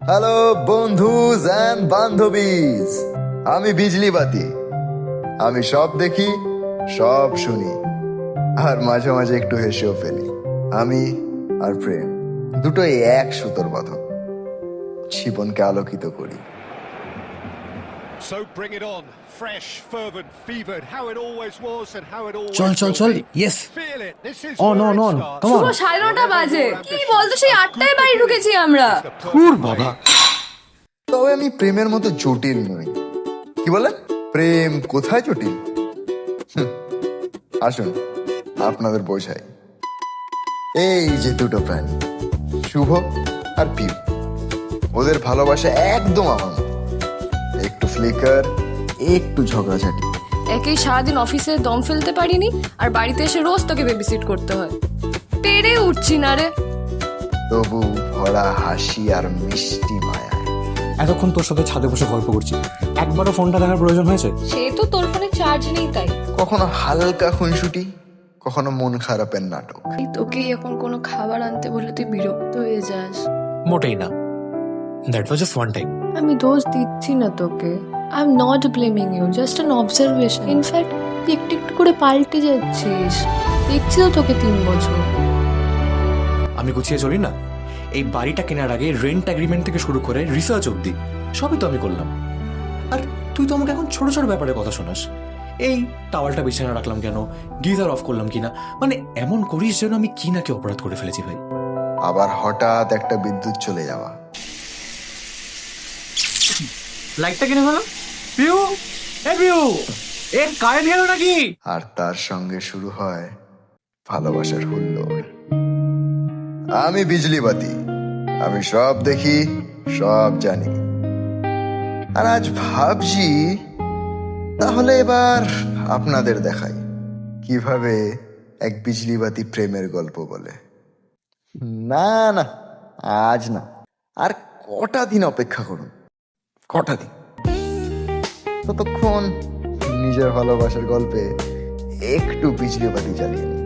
Hello বন্ধুজ and বান্ধবীজ, আমি বিজলি বাতি। আমি সব দেখি, সব শুনি, আর মাঝে মাঝে একটু হেসেও ফেলি। আমি আর প্রেম দুটোই এক সুতোর বাঁধন, জীবনকে আলোকিত করি। So bring it on, fresh, fervent, fevered, how it always was and how it always চল চল will চল, be. Yes, Feel it. This is on where on it on, starts. Come Shubho on. 9:30 বাজে। কি বলতো, সেই 8টায় বাড়ি ঢুকেছি আমরা। ধুর বাবা, তবে আমি প্রেমের মতো জটিল নই। কি বলেন? প্রেম কোথায় জটিল? আসুন আপনাদের বোঝাই। এই যে দুটো প্রাণী, শুভ আর পিউ, ওদের ভালোবাসা একদম আমার মতো। একটু ফ্লিকার, একটু ঝগড়াঝাটি। একেই সারাদিন অফিসে দম ফেলতে পারিনি, আর বাড়িতে এসে রোজ তোকে বেবিসিট করতে হয়। পেরে উঠছি না রে। তবু ভরা হাসি আর মিষ্টি মায়া। এতক্ষণ তোর সাথে ছাদে বসে গল্প করছি, একবারও ফোনটা দেখার প্রয়োজন হয়েছে? সে তো তোর ফোনে চার্জ নেই তাই। কখনো হালকা খুনসুটি, কখনো মন খারাপের নাটক। এই তোকেই এখন কোনো খাবার আনতে বলে তুই বিরক্ত হয়ে যাস। মোটেই না, that was just one time. আমি দোষ দিচ্ছি না তোকে। I am not blaming you, just an observation. In fact তুই একটু একটু করে পাল্টে যাচ্ছিস। দেখছি তো তোকে 3 বছর। আমি গুছিয়ে চলি না। এই বাড়িটা কেনার আগে রেন্ট এগ্রিমেন্ট থেকে শুরু করে রিসার্চ অবধি সবই তো আমি করলাম। আর তুই তো আমাকে এখন ছোট ছোট ব্যাপারে কথা শোনাস। এই টাওয়ালটা বিছানা রাখলাম কেন, গিজার অফ করলাম কিনা, মানে এমন করিস যেন আমি কি নাকি অপরাধ করে ফেলেছি ভাই। আবার হঠাৎ একটা বিদ্যুৎ চলে যাওয়া। লাইটটা কিনে ফেলো পিউ, এ পিউ, এ কারেন্ট গেল নাকি? আর তার সঙ্গে শুরু হয় ভালোবাসার হুল্লোড়। আমি বিজলি বাতি, আমি সব দেখি, সব জানি। আর আজ ভাবছি, তাহলে এবার আপনাদের দেখাই কিভাবে এক বিজলি বাতি প্রেমের গল্প বলে। না না, আজ না, আর কটা দিন অপেক্ষা করুন, কটা দিন। ততক্ষণ নিজের ভালোবাসার গল্পে একটু বিজলি বাতি জ্বালিয়ে নিন।